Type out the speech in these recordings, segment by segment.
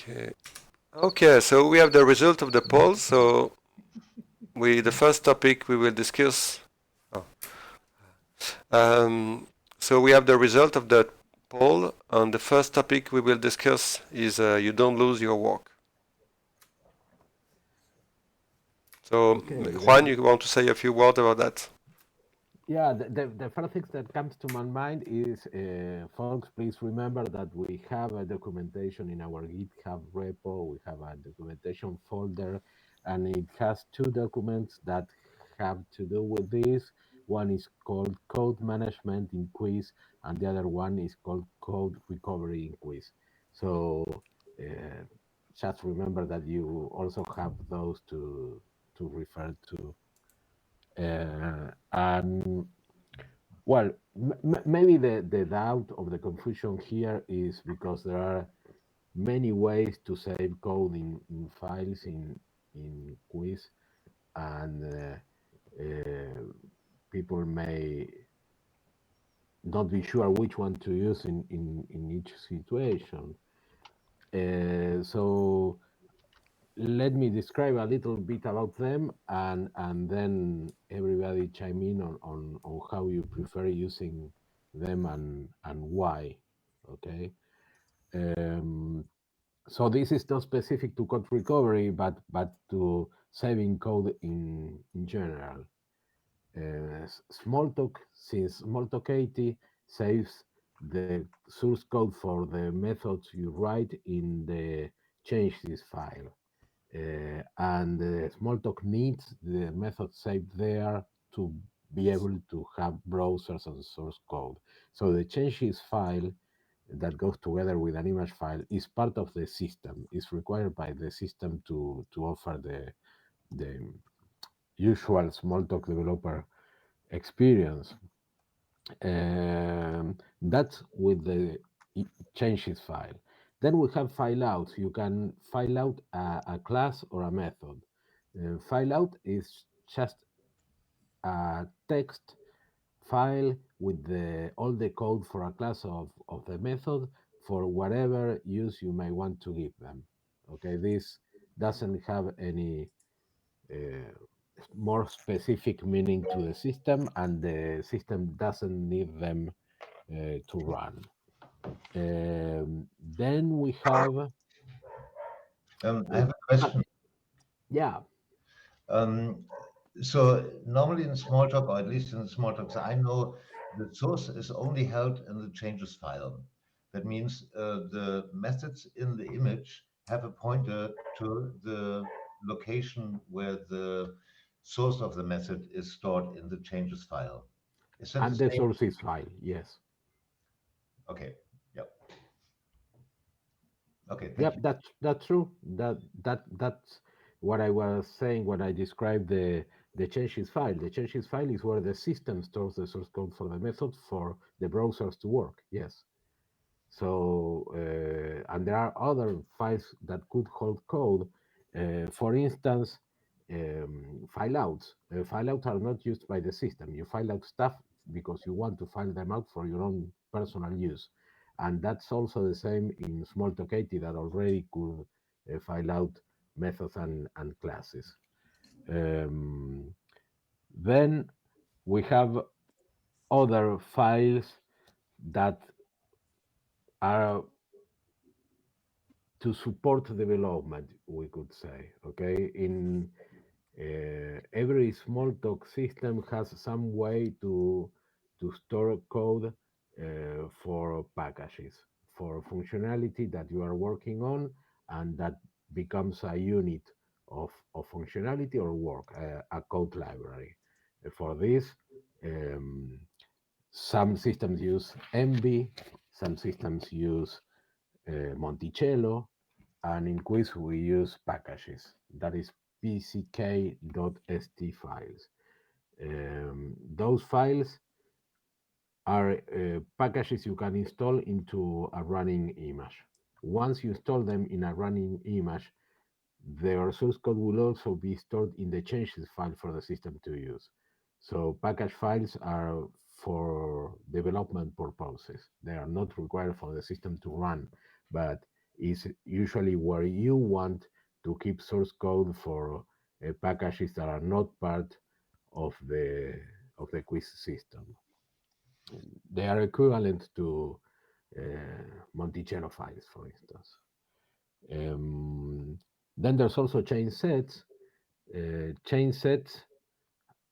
Okay. Okay, so we have the result of the poll. So the first topic we will discuss. Oh. So we have the result of the poll, and the first topic we will discuss is you don't lose your work. So Okay, Juan, you want to say a few words about that? yeah, the first thing that comes to my mind is, folks, please remember that we have a documentation in our GitHub repo. We have a documentation folder, and it has two documents that have to do with this. One is called Code Management in Quiz, and the other one is called Code Recovery in Quiz. So uh, just remember that you also have those to refer to. And well, maybe the doubt of the confusion here is because there are many ways to save code in files in Quiz, and people may not be sure which one to use in each situation. So let me describe a little bit about them, and then everybody chime in on how you prefer using them and why. Okay. um, so this is not specific to code recovery, but to saving code in general. Smalltalk, since Smalltalk 80 saves the source code for the methods you write in the changes file. And Smalltalk needs the method saved there to be able to have browsers and source code. So the changes file that goes together with an image file is part of the system. It's required by the system to offer the usual Smalltalk developer experience. That's with the changes file. Then we have file out. You can file out a class or a method. File out is just a text file with all the code for a class of the method for whatever use you may want to give them. Okay, this doesn't have any uh, more specific meaning to the system, and the system doesn't need them to run. Then we have, I uh, have a ah, question. yeah, Um, so normally in Smalltalk, or at least in Smalltalks, I know the source is only held in the changes file. That means the methods in the image have a pointer to the location where the source of the method is stored in the changes file. Is that the and the same? sources file, yes. Okay. Yep. Okay. Thank Yep, you. that's true. That's what I was saying when I described the changes file. The changes file is where the system stores the source code for the method for the browsers to work. Yes. So and there are other files that could hold code. For instance, file outs. File outs are not used by the system. You file out stuff because you want to file them out for your own personal use, and that's also the same in Smalltalk 80 that already could file out methods and classes. Um, then we have other files that are to support development, we could say. Okay, in every Smalltalk system has some way to store code for packages, for functionality that you are working on, and that becomes a unit of functionality or work, a code library. For this, um, some systems use Envy, some systems use Monticello, and in Quiz we use packages. That is pck.st files. Those files are packages you can install into a running image. Once you install them in a running image, their source code will also be stored in the changes file for the system to use. So package files are for development purposes. They are not required for the system to run, but is usually where you want to keep source code for packages that are not part of the quiz system. They are equivalent to Monticello files, for instance. Um, then there's also chain sets. Chain sets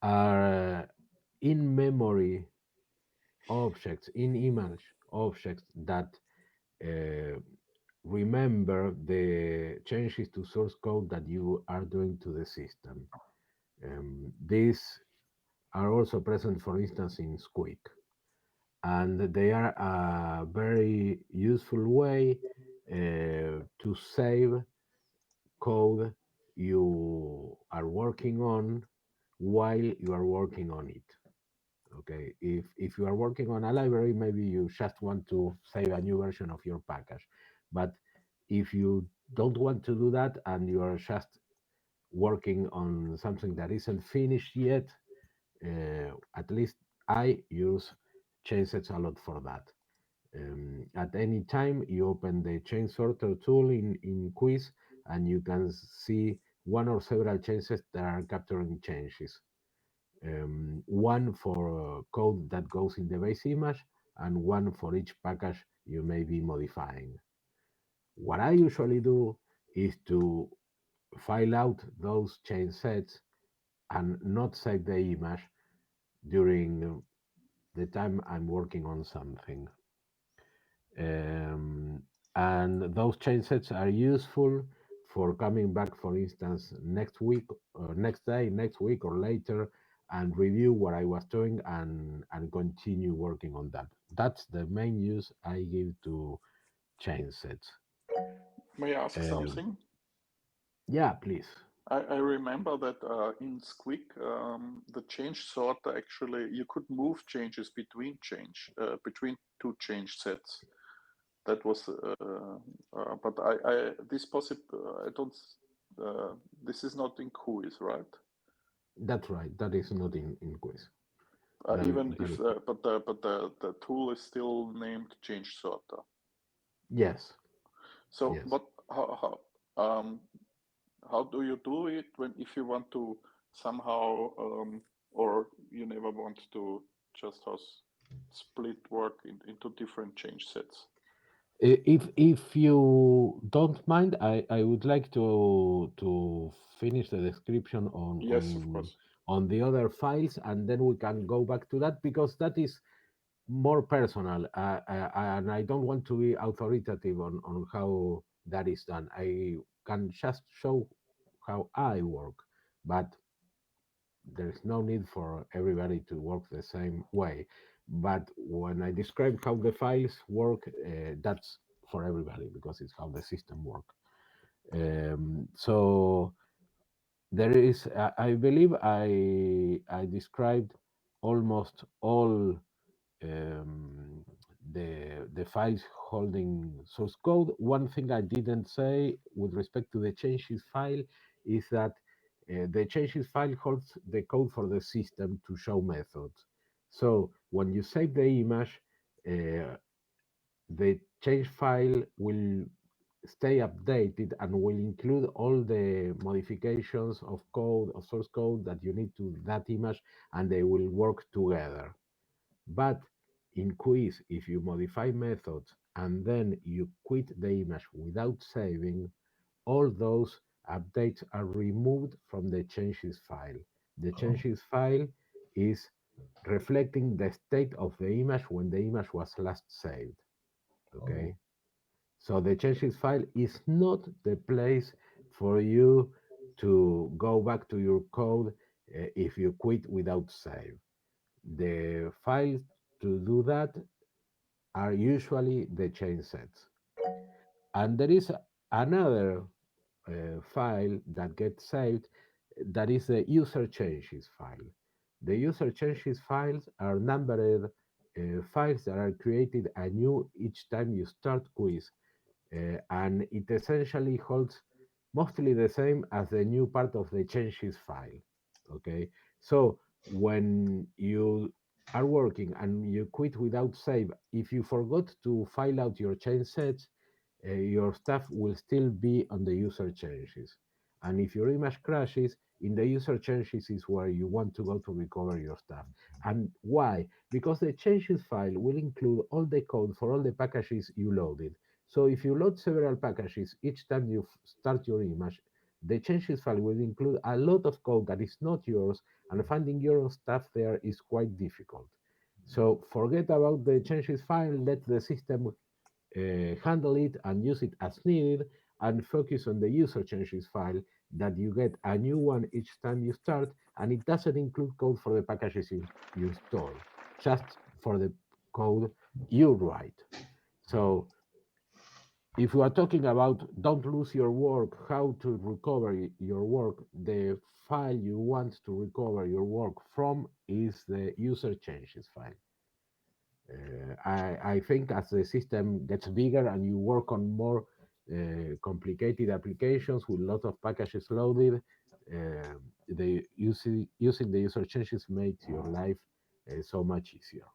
are in memory objects, in image objects that uh, remember the changes to source code that you are doing to the system. These are also present, for instance, in Squeak, and they are a very useful way to save code you are working on while you are working on it. Okay, if you are working on a library, maybe you just want to save a new version of your package. But if you don't want to do that and you are just working on something that isn't finished yet, at least I use chainsets a lot for that. At any time, you open the chain sorter tool in Quiz, and you can see one or several changes that are capturing changes. One for code that goes in the base image, and one for each package you may be modifying. What I usually do is to file out those chain sets and not save the image during the time I'm working on something. Um, and those chain sets are useful for coming back, for instance, next week, or next day, next week, or later, and review what I was doing and continue working on that. That's the main use I give to chain sets. May I ask Um, something? yeah, please. I remember that in Squeak, the change sorter actually you could move changes between two change sets. That was, but I this possible I don't. Uh, this is not in quiz, right? That's right. That is not in quiz. Even That if is the tool is still named change sorter. yes, So yes. what how do you do it when if you want to somehow or you never want to just has split work into different change sets? If you don't mind, I would like to finish the description Yes, of course. on the other files, and then we can go back to that because that is more personal, and I don't want to be authoritative on how that is done. I can just show how I work, but there's no need for everybody to work the same way. But when I describe how the files work, that's for everybody because it's how the system works. So there is, I believe, I described almost all um, the files holding source code. One thing I didn't say with respect to the changes file is that the changes file holds the code for the system to show methods. So when you save the image, uh, the change file will stay updated and will include all the modifications of code, of source code that you need to that image, and they will work together. But in Quiz, if you modify methods and then you quit the image without saving, all those updates are removed from the changes file. The Oh, changes file is reflecting the state of the image when the image was last saved. oh, Okay, so the changes file is not the place for you to go back to your code if you quit without save. The files to do that are usually the chain sets. And there is another file that gets saved that is the user changes file. The user changes files are numbered files that are created anew each time you start quiz, and it essentially holds mostly the same as the new part of the changes file. Okay, so when you are working and you quit without save, if you forgot to file out your change sets, your stuff will still be on the user changes. And if your image crashes, in the user changes is where you want to go to recover your stuff. And why? Because the changes file will include all the code for all the packages you loaded. So if you load several packages each time you start your image, the changes file will include a lot of code that is not yours, and finding your own stuff there is quite difficult. So forget about the changes file, let the system handle it and use it as needed, and focus on the user changes file that you get a new one each time you start, and it doesn't include code for the packages you install, just for the code you write. So if we are talking about don't lose your work, how to recover your work, the file you want to recover your work from is the user changes file. I think as the system gets bigger and you work on more complicated applications with lots of packages loaded, using the user changes makes your life so much easier.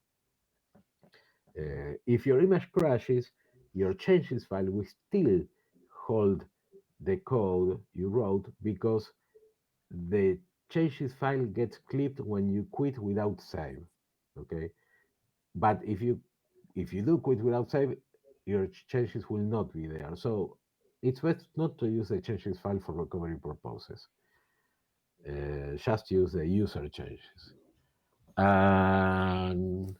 If your image crashes, your changes file will still hold the code you wrote because the changes file gets clipped when you quit without save. Okay, but if you do quit without save, your changes will not be there. So it's best not to use the changes file for recovery purposes. Just use the user changes. And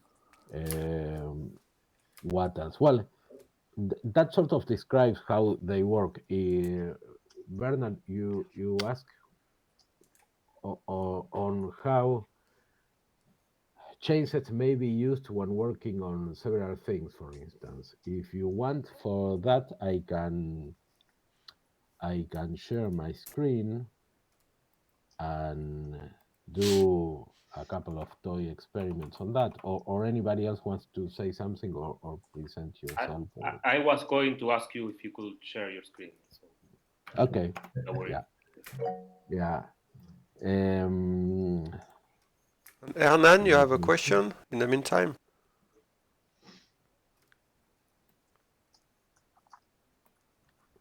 um, what else? Well, that sort of describes how they work. Bernard, you ask on how chainsets may be used when working on several things, for instance. If you want for that, I can share my screen and do a couple of toy experiments on that. Or anybody else wants to say something or present yourself or I was going to ask you if you could share your screen. So okay. don't worry. Yeah. Yeah. Um Hernan, you let have a me see. question in the meantime?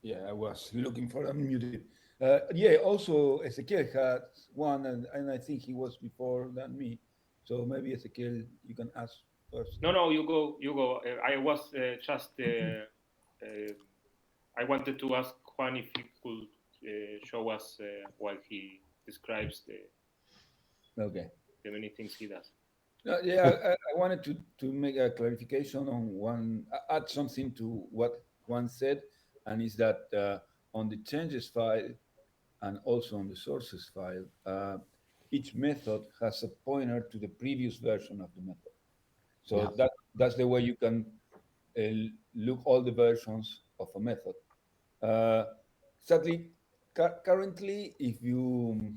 Yeah, I was looking for unmuted. Yeah, also Ezequiel had one, and I think he was before than me. So maybe Ezequiel, you can ask first. No, you go. You go. I was just. I wanted to ask Juan if he could show us while he describes Okay. the many things he does. Yeah, I wanted to make a clarification on one, add something to what Juan said, and is that on the changes file and also on the sources file, each method has a pointer to the previous version of the method. Yeah. So that's the way you can look all the versions of a method. Uh, Sadly, currently, if you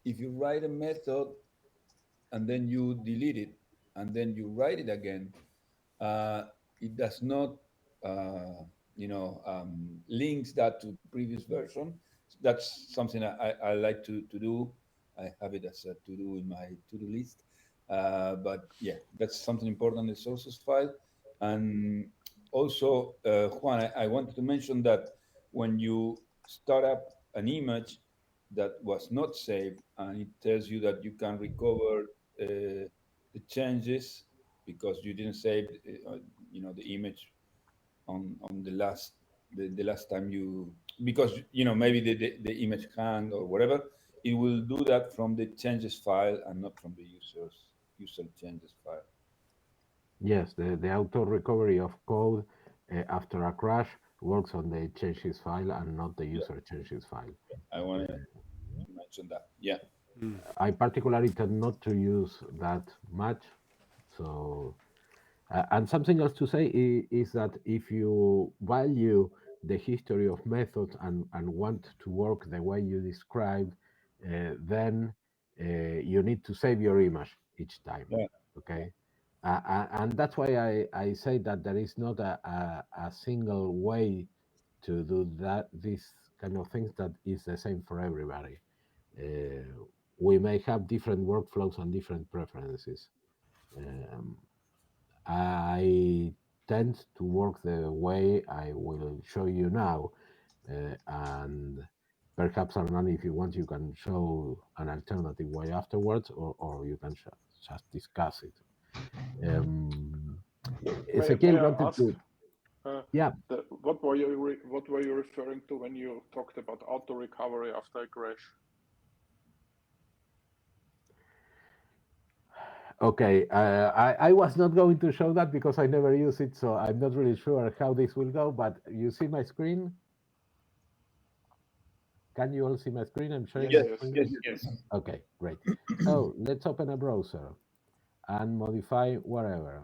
write a method and then you delete it and then you write it again, uh, it does not, links that to the previous version. That's something I like to do. I have it as a to do in my to do list. But yeah, that's something important in the sources file. And also, Juan, I wanted to mention that when you start up an image that was not saved and it tells you that you can recover the changes because you didn't save the image on the last time you, because maybe the image hanged or whatever. It will do that from the changes file and not from the user changes file. Yes, the auto recovery of code after a crash works on the changes file and not the Yeah, user changes file. I wanted to mention that. Yeah. Mm. I particularly tend not to use that much. So, and something else to say is that if you value the history of methods and want to work the way you described, then you need to save your image each time. Yeah. Okay. And that's why I say that there is not a single way to do that, these kind of things that is the same for everybody. We may have different workflows and different preferences. Um, I tend to work the way I will show you now. And perhaps, Hernan, if you want, you can show an alternative way afterwards, or you can just discuss it. May Ezequiel I wanted ask? to, yeah, What were you referring to when you talked about auto recovery after a crash? okay. I was not going to show that because I never use it, so I'm not really sure how this will go. But you see my screen? Can you all see my screen? I'm sharing Yes, my Yes, yes, screen. yes, yes. yes. Yes. Okay, great. So let's open a browser and modify whatever.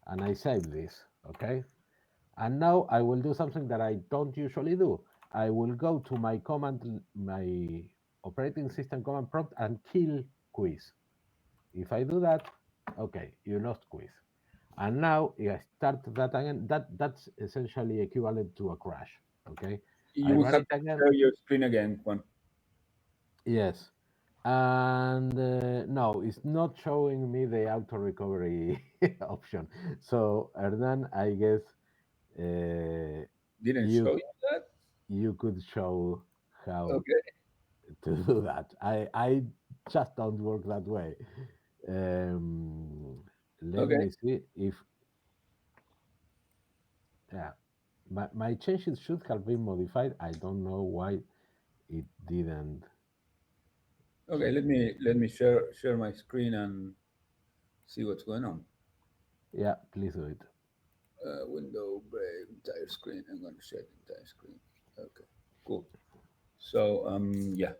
And I save this, okay? And now I will do something that I don't usually do. I will go to my my operating system command prompt and kill quiz. If I do that, okay, you lost quiz. And now if I start that again, that's essentially equivalent to a crash, okay? I You will run have it to again. share your screen again, Juan. Yes. And no, it's not showing me the auto recovery option. So Hernan, I guess Didn't you show you that? you could show how Okay. to do that. I just don't work that way. Um, Let Okay. me see if yeah, my changes should have been modified. I don't know why it didn't. Okay. Let me share my screen and see what's going on. Yeah, please do it. Window break entire screen. I'm going to share the entire screen. Okay. Cool. So yeah.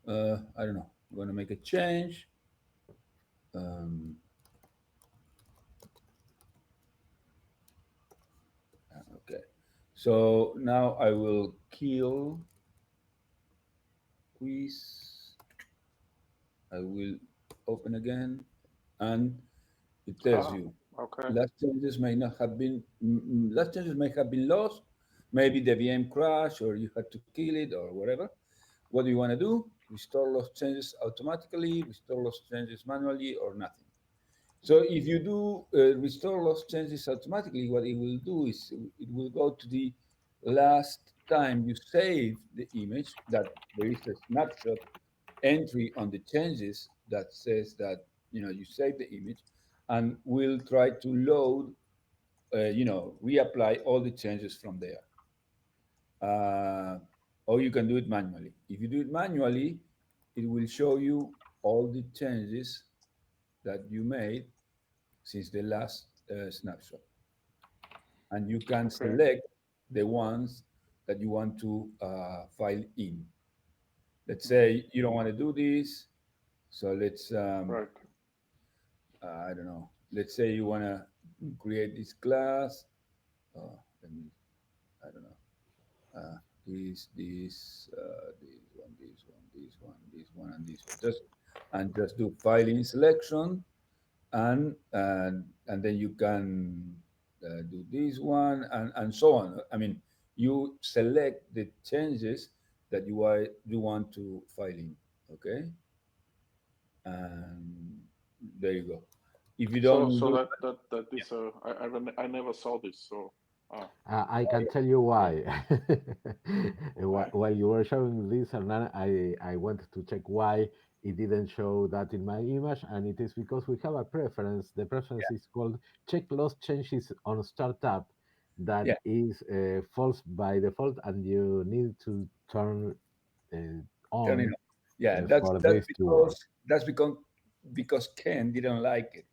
I don't know. I'm going to make a change. Um, okay. So now I will kill quiz. I will open again, and it tells Ah, you okay. last changes may not have been last changes may have been lost. Maybe the VM crashed, or you had to kill it, or whatever. What do you want to do? Restore lost changes automatically, restore lost changes manually, or nothing. So if you do restore lost changes automatically, what it will do is it will go to the last time you save the image, that there is a snapshot entry on the changes that says that you save the image, and will try to load, reapply all the changes from there. Or you can do it manually. If you do it manually, it will show you all the changes that you made since the last snapshot, and you can Okay. select the ones that you want to file in. Let's say you don't want to do this, so let's Right. I don't know. Let's say you want to create this class. Let me, I don't know. This one, and this one. Just do filing selection, and then you can do this one, and so on. I mean, you select the changes that you want to file in. Okay, and there you go. If you So don't so do that is I never saw this. So I can tell you okay, why. okay. While you were showing this, Hernan, I went to check why it didn't show that in my image, and it is because we have a preference. The preference is called check lost changes on startup, that yeah, is false by default, and you need to turn turn it on on. Yeah, that's for that's this to work. because that's because Ken didn't like it,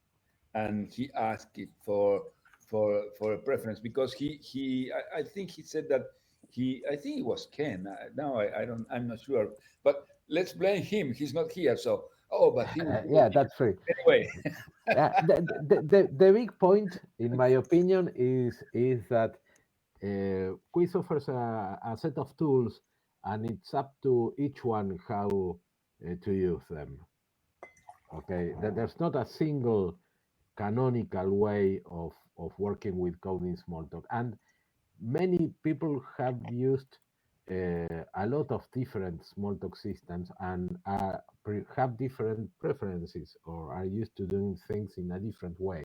and he asked it for a preference, because I think he said that I think it was Ken. Now I'm not sure, but let's blame him. He's not here, so but he will do it Yeah, that's free. anyway. The big point, in my opinion, is that Quiz offers a set of tools, and it's up to each one how to use them. Okay, there's not a single canonical way of working with code in Smalltalk. And many people have used a lot of different Smalltalk systems and have different preferences or are used to doing things in a different way.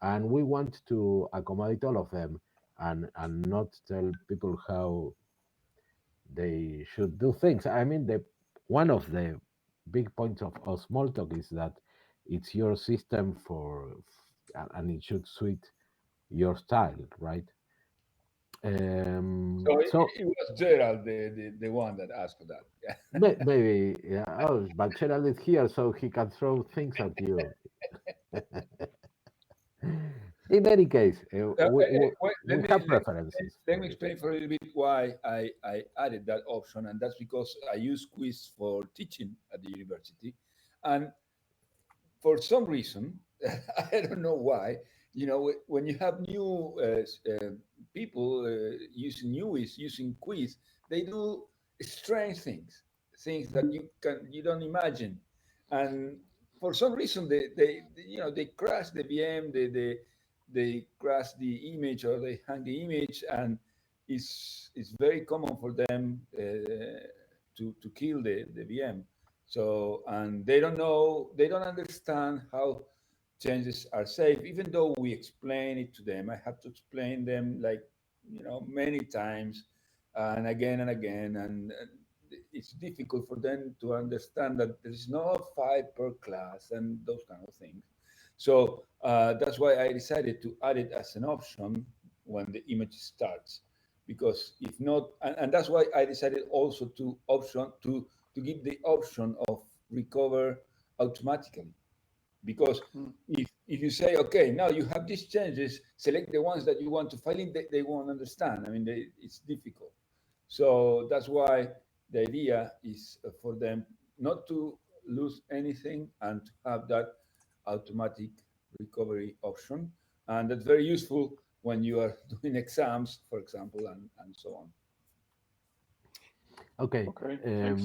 And we want to accommodate all of them and not tell people how they should do things. I mean, one of the big points of Smalltalk is that it's your system and it should suit your style, right? So So it was Gerald, the one that asked for that. Yeah. maybe, yeah. Oh, but Gerald is here, so he can throw things at you. In any case, Well, we have preferences let for me it. explain for a little bit why I added that option, and that's because I use quiz for teaching at the university, and for some reason, I don't know why, when you have new people using quiz, they do strange things, things that you don't imagine, and for some reason they crash the VM, they crash the image or they hang the image, and it's very common for them to kill the VM. So, and they don't know, they don't understand how changes are safe, even though we explain it to them. I have to explain them like, many times and again. And it's difficult for them to understand that there is no file per class and those kind of things. So that's why I decided to add it as an option when the image starts. Because if not, and that's why I decided also to give the option of recover automatically. Because Mm. if you say, okay, now you have these changes, select the ones that you want to file in, they won't understand. I mean, it's difficult. So that's why the idea is for them not to lose anything and to have that automatic recovery option. And that's very useful when you are doing exams, for example, and so on. Okay. Okay, thanks.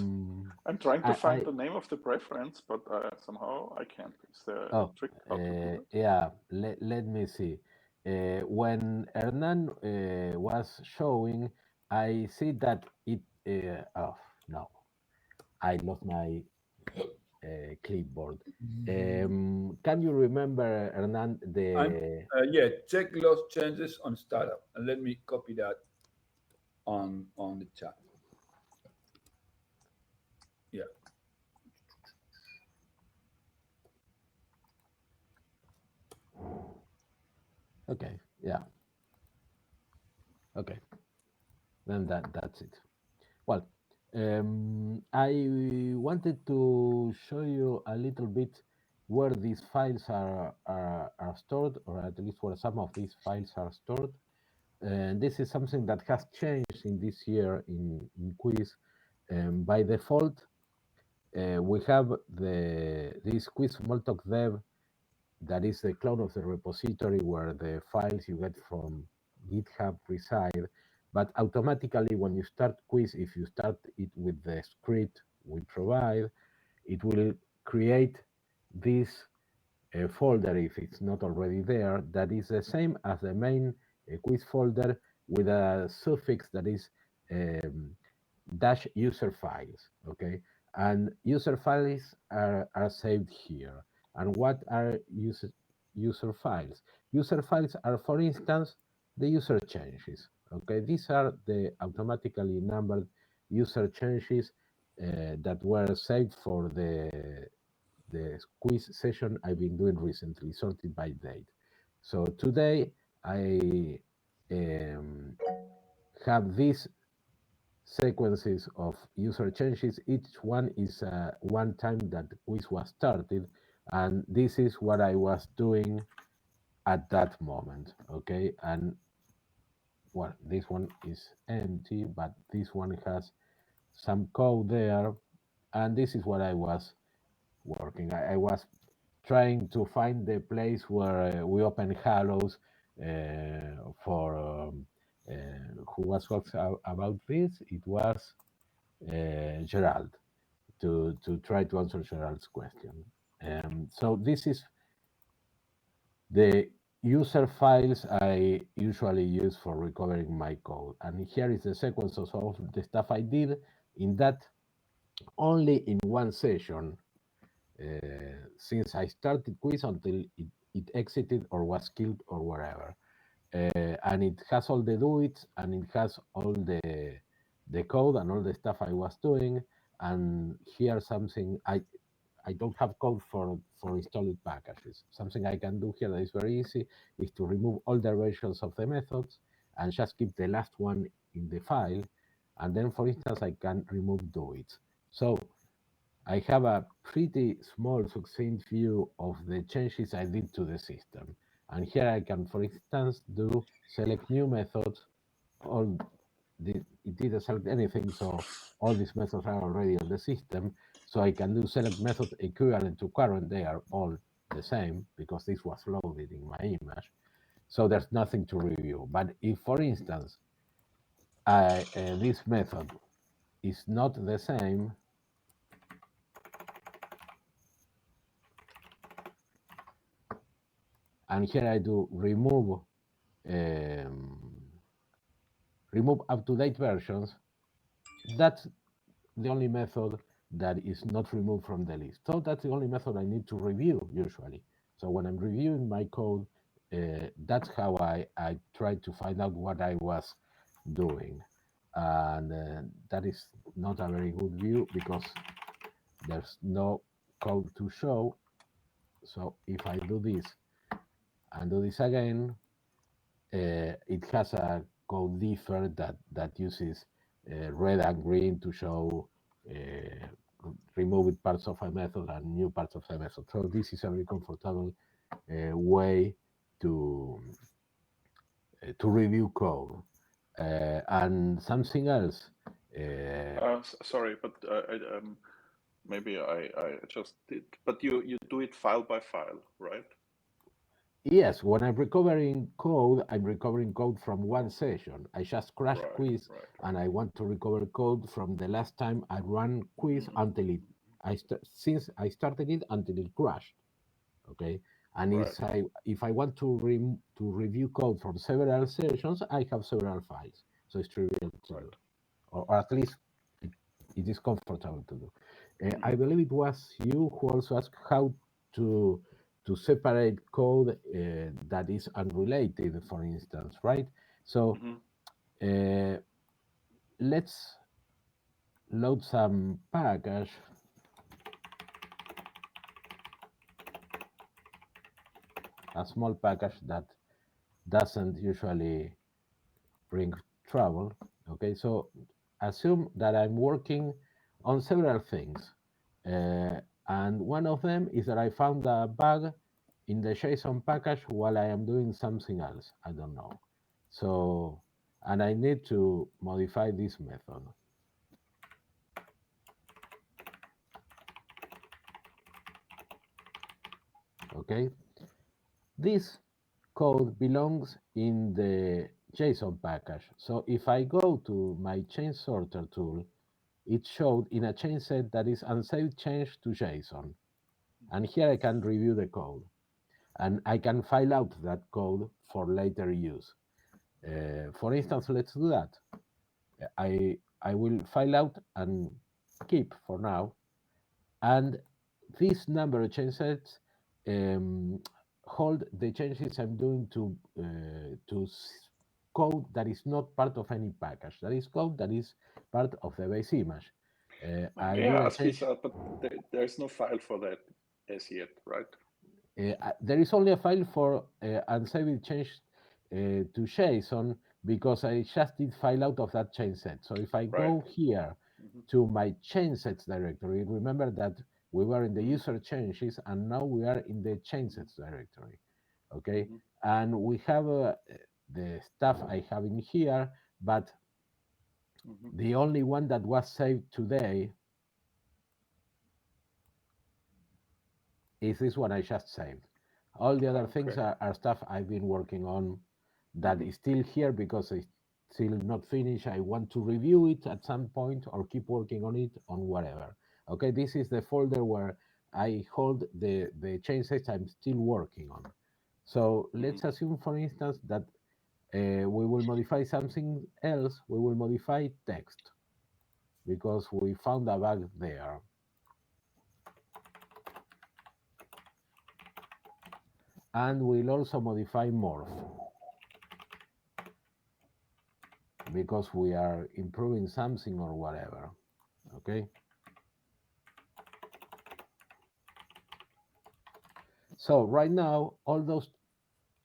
I'm trying to I, find the name of the preference, but somehow I can't. Is there a oh, trick how to do that? yeah. Let me see. When Hernan was showing, I see that it. Oh no, I lost my clipboard. Can you remember, Hernan, I'm the yeah, check lost changes on startup, and let me copy that on the chat. Yeah. okay, yeah, okay, then that's it. Well, I wanted to show you a little bit where these files are stored, or at least where some of these files are stored. And this is something that has changed in this year in Quiz. By default, we have this Quiz Smalltalk dev that is the clone of the repository where the files you get from GitHub reside. But automatically, when you start Quiz, if you start it with the script we provide, it will create this folder if it's not already there. That is the same as the main Quiz folder with a suffix that is um, dash user files. Okay, and user files are saved here. And what are user files? User files are, for instance, the user changes. Okay, these are the automatically numbered user changes that were saved for the quiz session I've been doing recently, sorted by date. So today I have these sequences of user changes. Each one is one time that the quiz was started, and this is what I was doing at that moment. Okay, and well, this one is empty, but this one has some code there, and this is what I was working. I was trying to find the place where we open Halos for who was talking about this. It was Gerald to try to answer Gerald's question. So this is the user files I usually use for recovering my code. And here is the sequence of all the stuff I did in that only in one session, since I started quiz until it exited or was killed or whatever. And it has all the do it, and it has all the code and all the stuff I was doing. And here something I don't have code for installed packages. Something I can do here that is very easy is to remove all the versions of the methods and just keep the last one in the file. And then, for instance, I can remove do it. So I have a pretty small succinct view of the changes I did to the system. And here I can, for instance, do select new methods. All it didn't select anything, so all these methods are already on the system. So I can do select method equivalent to current. They are all the same because this was loaded in my image. So there's nothing to review. But if, for instance, this method is not the same, and here I do remove up-to-date versions, that's the only method that is not removed from the list. So that's the only method I need to review usually. So when I'm reviewing my code, that's how I try to find out what I was doing. And that is not a very good view because there's no code to show. So if I do this and do this again, it has a code differ that uses red and green to show removed parts of a method and new parts of a method. So this is a very comfortable way to review code. And something else. Sorry, but maybe I just did. But you do it file by file, right? Yes, when I'm recovering code from one session. I just crashed Right, quiz, right. and I want to recover code from the last time I ran quiz until it. Since I started it until it crashed. Okay, and Right. if I want to review code from several sessions, I have several files, so it's trivial to do, or at least it is comfortable to do. I believe it was you who also asked how to separate code that is unrelated, for instance, right? So let's load some package. A small package that doesn't usually bring trouble. Okay, so assume that I'm working on several things. And one of them is that I found a bug in the JSON package while I am doing something else. I don't know. So, and I need to modify this method. Okay. This code belongs in the JSON package. So if I go to my change sorter tool, it showed in a change set that is unsaved change to JSON. And here I can review the code. And I can file out that code for later use. For instance, let's do that. I will file out and keep for now. And this number of change sets hold the changes I'm doing to code that is not part of any package. That is code that is part of the base image. I Yeah, did a ask change. but there's no file for that as yet, right? There is only a file for unsaved change to JSON because I just did file out of that change set. So if I go here to my change sets directory, remember that we were in the user changes and now we are in the change sets directory. Okay, and we have the stuff I have in here, but the only one that was saved today is this one I just saved. All the other things are stuff I've been working on that is still here because it's still not finished. I want to review it at some point or keep working on it on whatever. Okay, this is the folder where I hold the change sets I'm still working on. So let's assume, for instance, that we will modify something else. We will modify text because we found a bug there. And we'll also modify morph because we are improving something or whatever. Okay. So right now, all those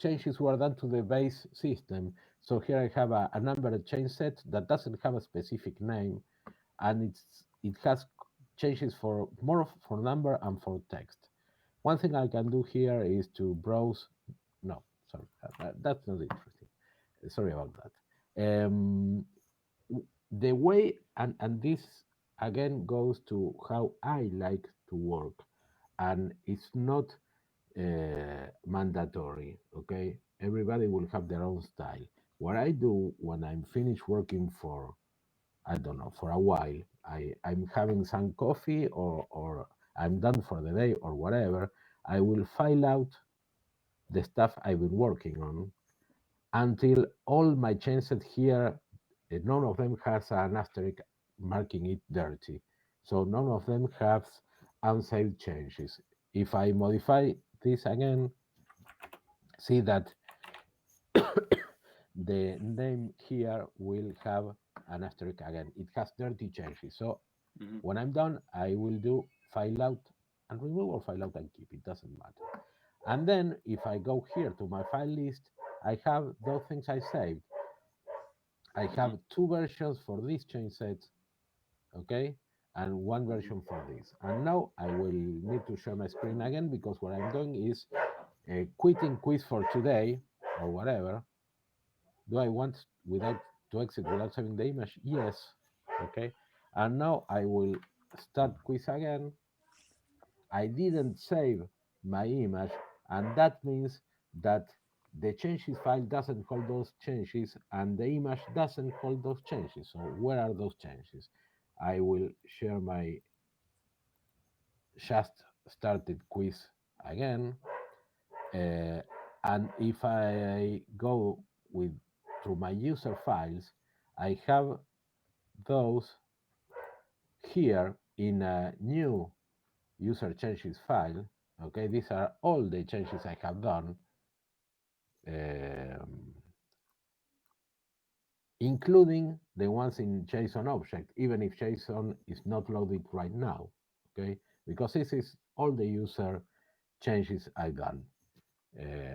changes were done to the base system. So here I have a numbered change set that doesn't have a specific name, and it has changes for morph, for number, and for text. One thing I can do here is to browse. No, sorry, that's not interesting. Sorry about that. The way, and this again goes to how I like to work, and it's not mandatory. Okay, everybody will have their own style. What I do when I'm finished working for, I don't know, for a while, I'm having some coffee, or I'm done for the day or whatever, I will file out the stuff I've been working on until all my changes here, none of them has an asterisk marking it dirty. So none of them have unsaved changes. If I modify this again, see that the name here will have an asterisk again. It has dirty changes. So when I'm done, I will do file out and remove, or file out and keep. It doesn't matter. And then if I go here to my file list, I have those things I saved. I have two versions for this change set, okay, and one version for this. And now I will need to share my screen again because what I'm doing is quitting quiz for today or whatever. Do I want without to exit without saving the image? Yes. Okay. And now I will start quiz again. I didn't save my image, and that means that the changes file doesn't hold those changes, and the image doesn't hold those changes. So where are those changes? I will share my just started quiz again. And if I go with through my user files, I have those here in a new user changes file. Okay, these are all the changes I have done, um, including the ones in JSON object, even if JSON is not loaded right now. Okay, because this is all the user changes I've done.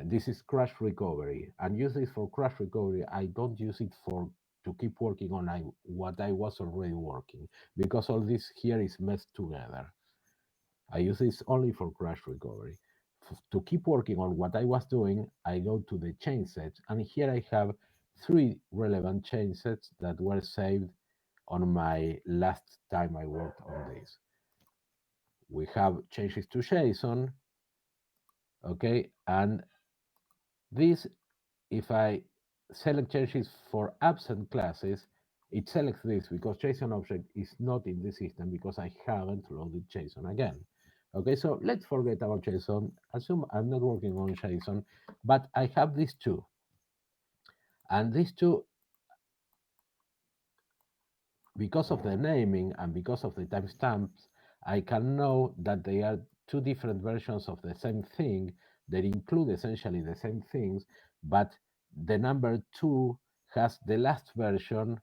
This is crash recovery, and use this for crash recovery. I don't use it for to keep working on what I was already working, because all this here is messed together. I use this only for crash recovery. To keep working on what I was doing, I go to the change sets, and here I have three relevant change sets that were saved on my last time I worked on this. We have changes to JSON, okay, and this, if I select changes for absent classes, it selects this because JSON object is not in the system because I haven't loaded JSON again. Okay, so let's forget about JSON. Assume I'm not working on JSON, but I have these two. And these two, because of the naming and because of the timestamps, I can know that they are two different versions of the same thing that include essentially the same things, but the number 2 has the last version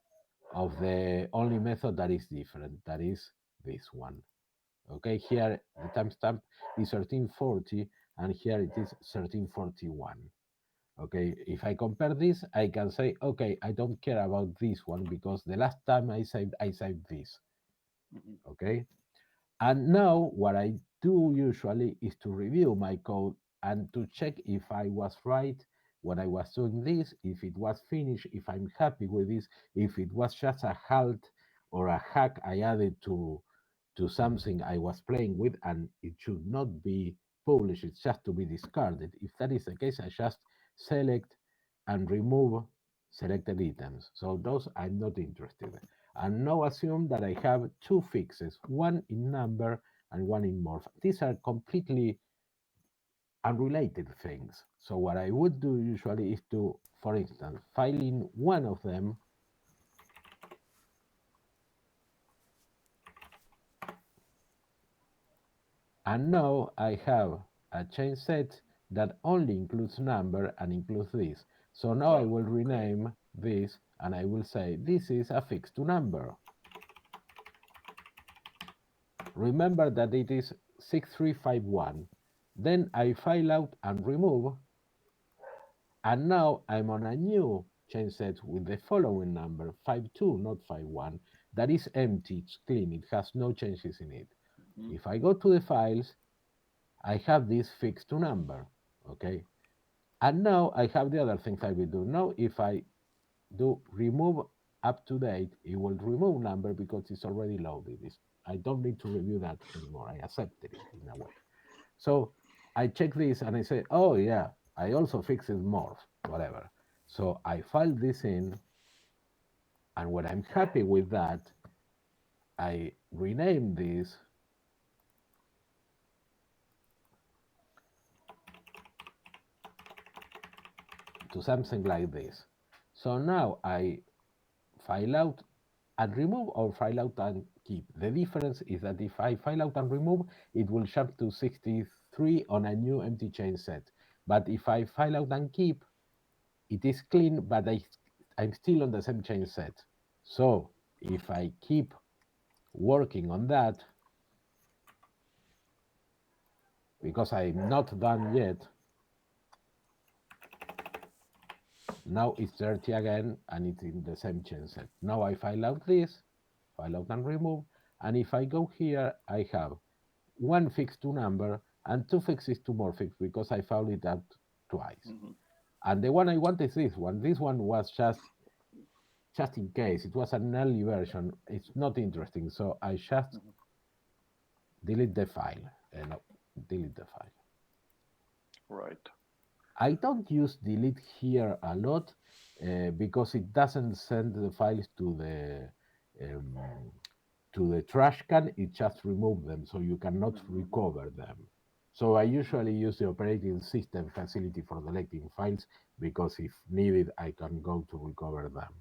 of the only method that is different, that is this one. Okay, here the timestamp is 1340 and here it is 1341. Okay, if I compare this, I can say, okay, I don't care about this one because the last time I saved this. Okay, and now what I do usually is to review my code and to check if I was right when I was doing this, if it was finished, if I'm happy with this, if it was just a halt or a hack I added to something I was playing with and it should not be published, it's just to be discarded. If that is the case, I just select and remove selected items. So those I'm not interested in. And now assume that I have two fixes, one in number and one in morph. These are completely unrelated things. So what I would do usually is to, for instance, file in one of them, and now I have a change set that only includes number and includes this. So now I will rename this, and I will say this is a fixed to number. Remember that it is 6351. Then I file out and remove, and now I'm on a new change set with the following number, 52, not 51. That is empty, it's clean, it has no changes in it. Mhm. If I go to the files, I have this fixed to number, okay? And now I have the other things I will do. Now, if I do remove up to date, it will remove number because it's already loaded. I don't need to review that anymore. I accepted it in a way. So I check this and I say, oh yeah, I also fixed morph, whatever. So I file this in, and when I'm happy with that, I rename this to something like this. So now I file out and remove or file out and keep. The difference is that if I file out and remove, it will jump to 63 on a new empty change set. But if I file out and keep, it is clean, but I'm still on the same change set. So if I keep working on that, because I'm not done yet, now it's dirty again and it's in the same change set. Now I file out this, file out and remove, and if I go here, I have one fixed to number and two fixes to morphic because I found it out twice. Mhm. And the one I want is this one. This one was just in case. It was an early version. It's not interesting, so I just delete the file. No, delete the file. Right. I don't use delete here a lot because it doesn't send the files um, to the trash can. It just removes them, so you cannot recover them. So I usually use the operating system facility for deleting files because if needed, I can go to recover them.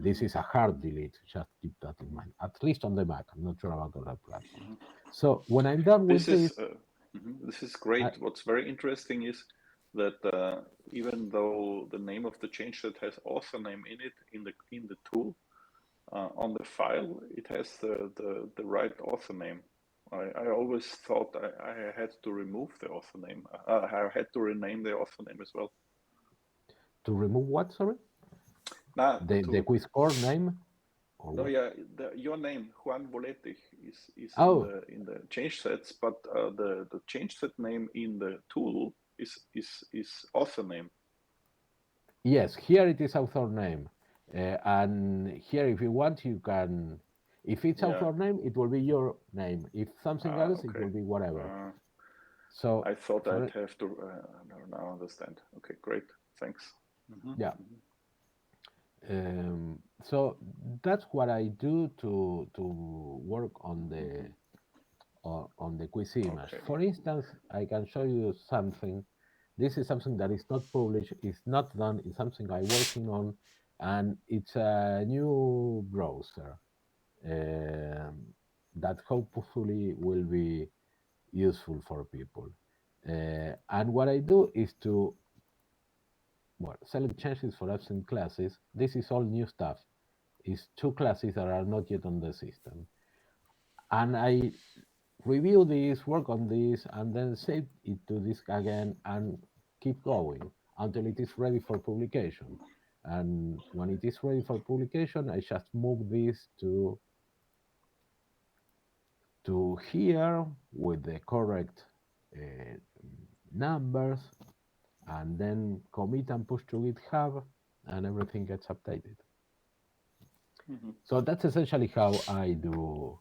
This is a hard delete. Just keep that in mind. At least on the Mac. I'm not sure about other platforms. So when I'm done with This is great. What's very interesting is that even though the name of the change set has author name in it in the tool, on the file it has the right author name. I always thought I had to remove the author name. I had to rename the author name as well. To remove what? Sorry. The quiz core name. No, yeah, your name Juan Boletich is in the change sets, but the change set name in the tool is author name. Yes, here it is author name, and here if you want you can. If it's author name, it will be your name. If something else, it will be whatever. So I thought I'd have to. Now understand. Okay, great. Thanks. Yeah. So that's what I do to work on the quiz image. For instance, I can show you something. This is something that is not published, it's not done, it's something I'm working on, and it's a new browser that hopefully will be useful for people. And what I do is to select changes for absent classes. This is all new stuff. It's two classes that are not yet on the system. And I review this, work on this, and then save it to disk again and keep going until it is ready for publication. And when it is ready for publication, I just move this to here with the correct numbers, and then commit and push to GitHub, and everything gets updated. So that's essentially how I do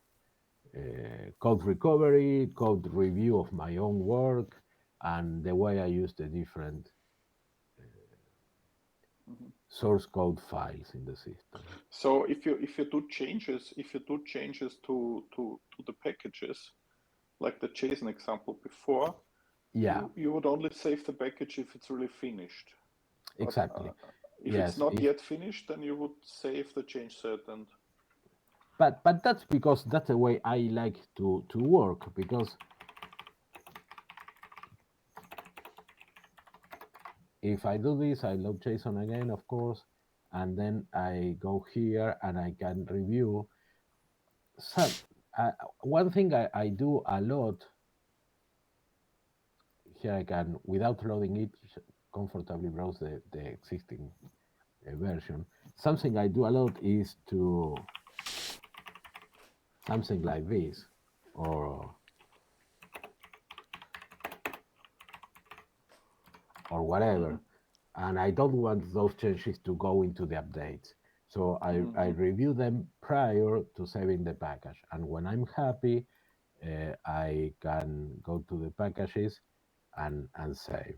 code recovery, code review of my own work, and the way I use the different source code files in the system. So if you do changes, to the packages, like the JSON example before, Yeah, You would only save the package if it's really finished. But, exactly. if Yes, it's not yet finished, then you would save the change set and but that's because that's the way I like to work, because if I do this, I load JSON again, of course, and then I go here and I can review some. One thing I do a lot here, I can, without loading it, comfortably browse the existing version. Something I do a lot is to something like this, or whatever. And I don't want those changes to go into the updates. So I review them prior to saving the package. And when I'm happy, I can go to the packages and save.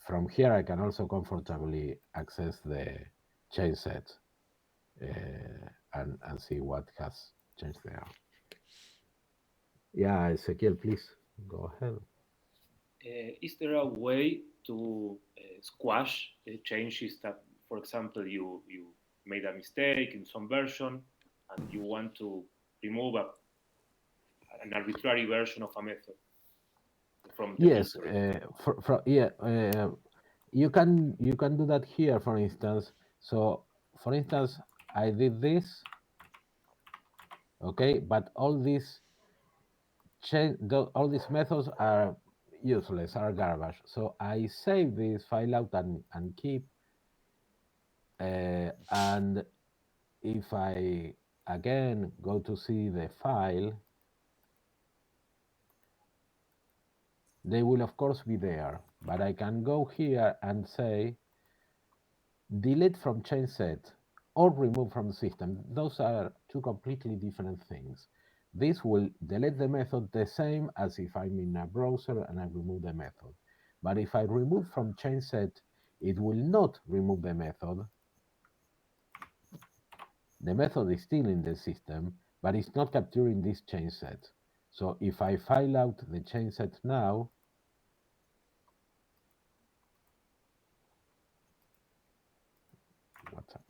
From here, I can also comfortably access the change set and see what has changed there. Yeah, Ezequiel, please go ahead. Is there a way to squash changes that, for example, you made a mistake in some version and you want to remove an arbitrary version of a method from the Yes, history? you can do that here, for instance. So, for instance, I did this, okay, but all these all these methods are useless, are garbage. So I save this file out and keep, and if I again go to see the file, they will of course be there, but I can go here and say delete from change set or remove from the system. Those are two completely different things. This will delete the method the same as if I'm in a browser and I remove the method. But if I remove from change set, it will not remove the method. The method is still in the system, but it's not capturing this change set. So if I file out the change set now, what's up?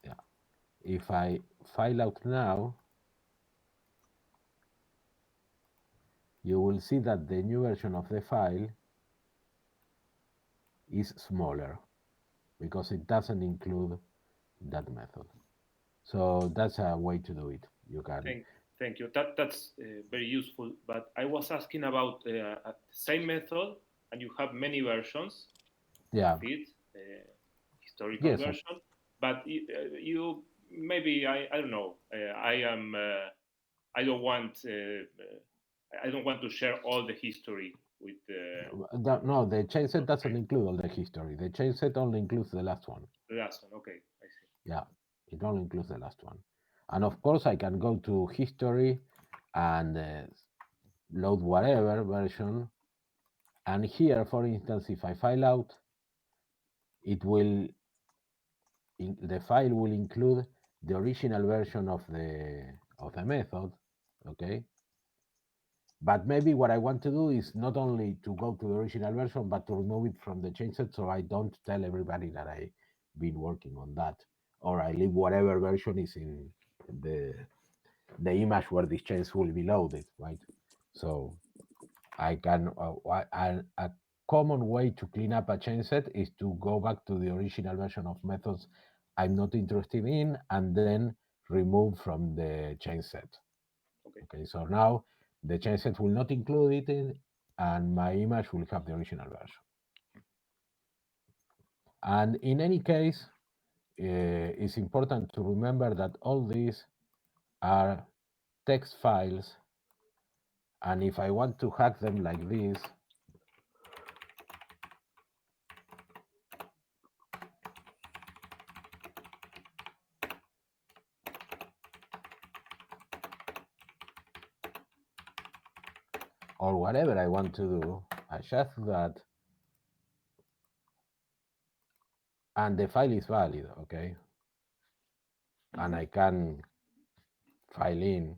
Yeah. If I file out now, you will see that the new version of the file is smaller because it doesn't include that method. So that's a way to do it. You can. Thank you. That's very useful. But I was asking about the same method, and you have many versions Yeah. of it, historical Yes. version. But you maybe I don't know. I don't want to share all the history with. No, the change set doesn't include all the history. The change set only includes the last one. The last one. Okay, I see. Yeah, it only includes the last one. And of course, I can go to history and load whatever version. And here, for instance, if I file out, it will, the file will include the original version of the method, okay? But maybe what I want to do is not only to go to the original version, but to remove it from the change set so I don't tell everybody that I've been working on that. Or I leave whatever version is in the image where this change will be loaded, right? So I can, a common way to clean up a change set is to go back to the original version of methods I'm not interested in and then remove from the change set. Okay, so now the change set will not include it and my image will have the original version. And in any case, it's important to remember that all these are text files. And if I want to hack them like this, or whatever I want to do, I just do that. And the file is valid, okay? And I can file in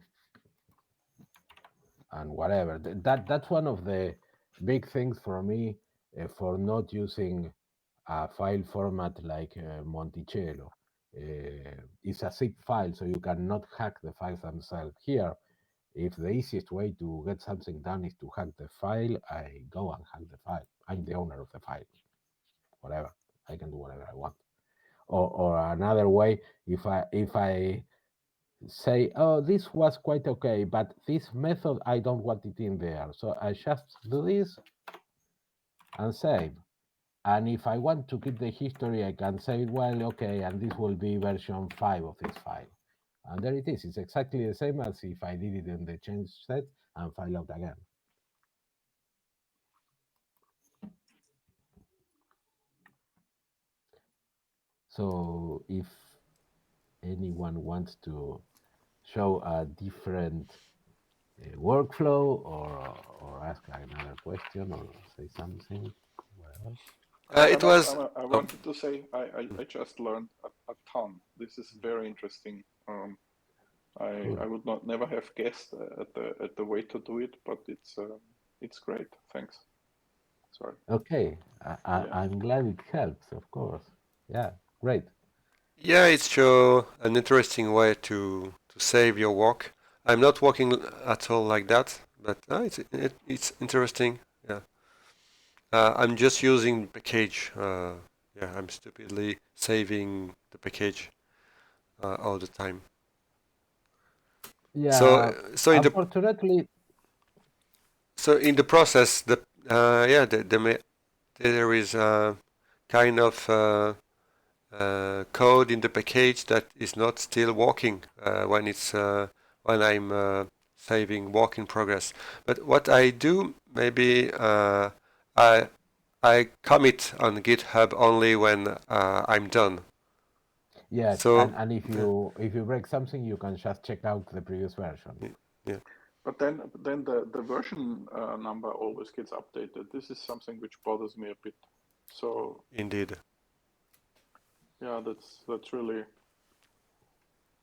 and whatever. That's one of the big things for me for not using a file format like Monticello. It's a zip file, so you cannot hack the files themselves. Here, if the easiest way to get something done is to hack the file, I go and hack the file. I'm the owner of the file. Whatever, I can do whatever I want. Or another way, if I say, oh, this was quite okay, but this method I don't want it in there, so I just do this and save. And if I want to keep the history, I can say, well, okay, and this will be version 5 of this file. And there it is. It's exactly the same as if I did it in the change set and file out again. So if anyone wants to show a different workflow or ask another question or say something, whatever. It was. I wanted to say I just learned a ton. This is very interesting. I would not never have guessed at the way to do it, but it's great. Thanks. Sorry. Okay, I'm glad it helps. Of course, yeah, great. Yeah, it's sure an interesting way to save your work. I'm not working at all like that, but it's interesting. Yeah, I'm just using the package. Yeah, I'm stupidly saving the package all the time. Yeah, So in the unfortunately, process, there is kind of code in the package that is not still working when I'm saving work in progress. But what I do, maybe I commit on GitHub only when I'm done. yes, So and if you break something, you can just check out the previous version. yeah, But then the version number always gets updated. This is something which bothers me a bit. So indeed. yeah, that's really.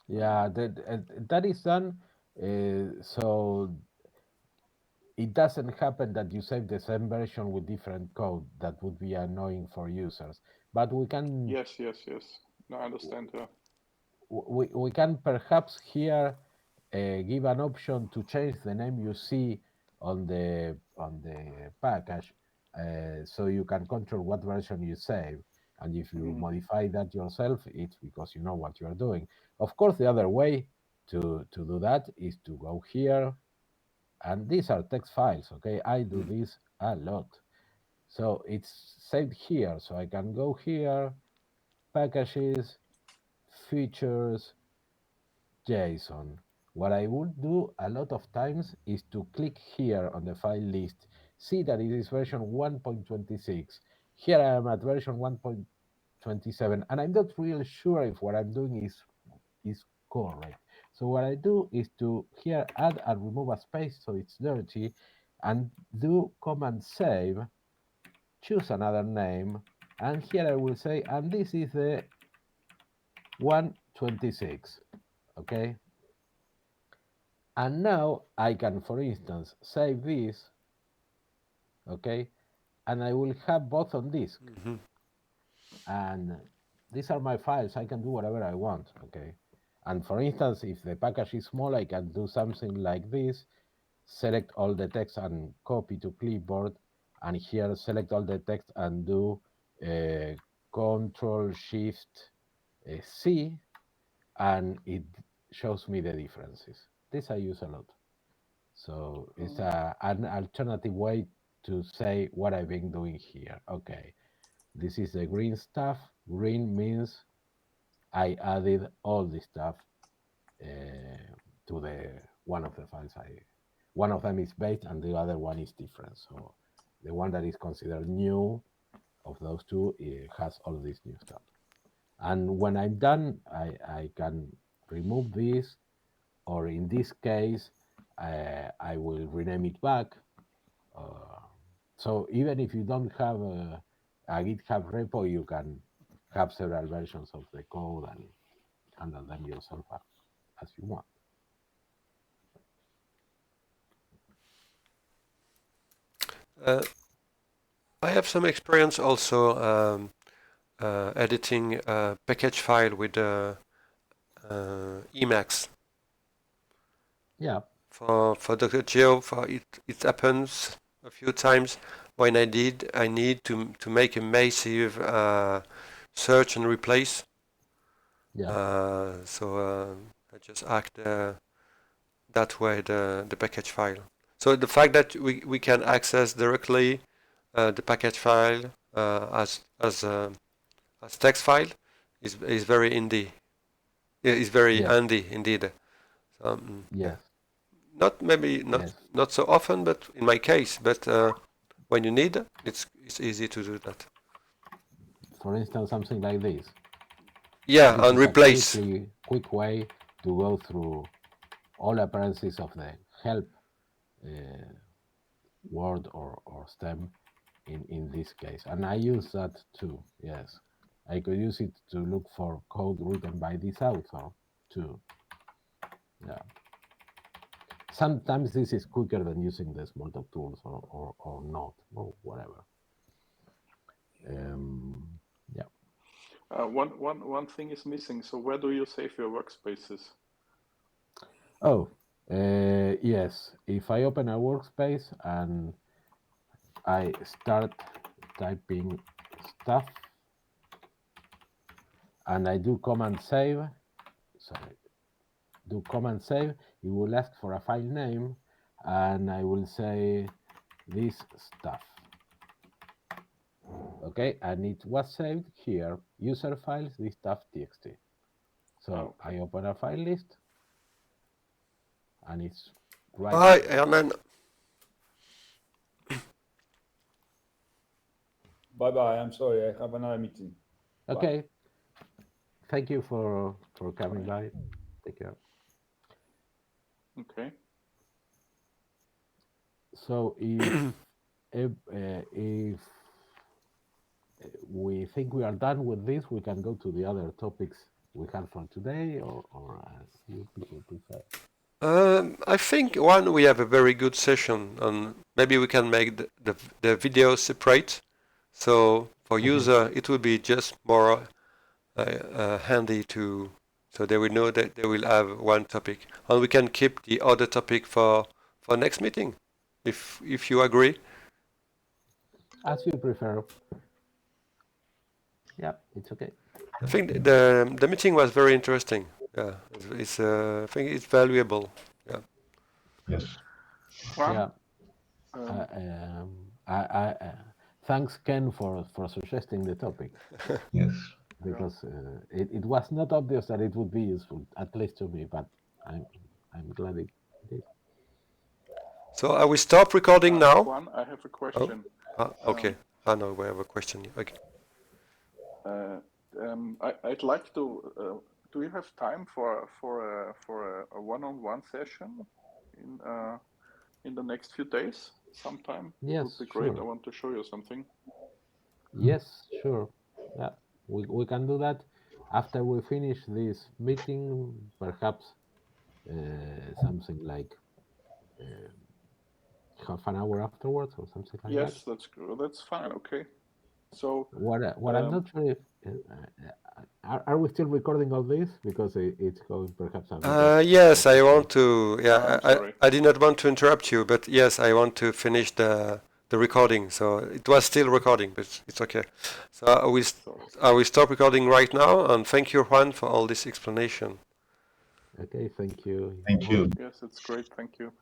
Yeah, that is done. So it doesn't happen that you save the same version with different code. That would be annoying for users. But we can Yes. No, I understand. Yeah. we can perhaps here give an option to change the name you see on the package, so you can control what version you save. And if you modify that yourself, it's because you know what you are doing. Of course, the other way to do that is to go here, and these are text files. Okay, I do this a lot, so it's saved here. So I can go here, packages, features, JSON. What I would do a lot of times is to click here on the file list, see that it is version 1.26. Here I am at version 1.27, and I'm not really sure if what I'm doing is correct. So what I do is to here add and remove a space so it's dirty, and do command save, choose another name, and here I will say, and this is the 126, okay? And now I can, for instance, save this, okay? And I will have both on disk. And these are my files. I can do whatever I want, okay? And for instance, if the package is small, I can do something like this, select all the text and copy to clipboard. And here, select all the text and do Control Shift C, and it shows me the differences. This I use a lot. So it's an alternative way to say what I've been doing here. Okay, this is the green stuff. Green means I added all this stuff to the one of the files. One of them is baked and the other one is different. So the one that is considered new of those two, it has all this new stuff. And when I'm done, I can remove this, or in this case, I will rename it back. So even if you don't have a GitHub repo, you can have several versions of the code and handle them yourself as you want. I have some experience also editing a package file with Emacs. Yeah. For Dr. Geo, it happens a few times when I need to make a massive search and replace. Yeah. So I just act that way the package file. So the fact that we can access directly the package file as text file is very handy. Is very Yes. handy indeed. Yes. Not so often, but in my case, but when you need, it's easy to do that. For instance, something like this. Yeah, This and is replace. a quick way to go through all appearances of the help word or stem in this case. And I use that too, yes. I could use it to look for code written by this author too. Yeah. Sometimes this is quicker than using the Smalltalk tools or not, or whatever. Yeah. One thing is missing. So where do you save your workspaces? Oh, yes. If I open a workspace and I start typing stuff and I do command save, it will ask for a file name and I will say this stuff. Okay, and it was saved here, user files, this stuff.txt. So Okay. I open a file list and it's right. Hi, Hernan. Bye-bye. I'm sorry. I have another meeting. Okay. Thank you for coming by. Take care. Okay. So if we think we are done with this, we can go to the other topics we have for today, or as you people prefer. I think we have a very good session, and maybe we can make the video separate. So for user, it will be just more handy so they will know that they will have one topic, and we can keep the other topic for next meeting, if you agree. As you prefer. Yeah, it's okay. I think the meeting was very interesting. Yeah, I think it's valuable. Yeah. Yes. Yeah. Thanks, Ken, for suggesting the topic. Yes. Because it was not obvious that it would be useful, at least to me, but I'm glad it did. So I will stop recording now. Juan, I have a question. Okay. No, we have a question. Okay. I'd like to. Do you have time for a one-on-one session in the next few days? Sometime. Yes, it would be great. sure. I want to show you something. Yes, sure. Yeah, we can do that after we finish this meeting. Perhaps something like half an hour afterwards or something like that. Yes, that's fine. Okay. So what I'm not sure if are we still recording all this, because it's going perhaps a bit yes, I want to. Yeah, sorry. I did not want to interrupt you, but yes, I want to finish the recording. So it was still recording, but it's okay. So I will stop recording right now, and thank you, Juan, for all this explanation. Okay, thank you. Thank you. Yes, it's great. Thank you.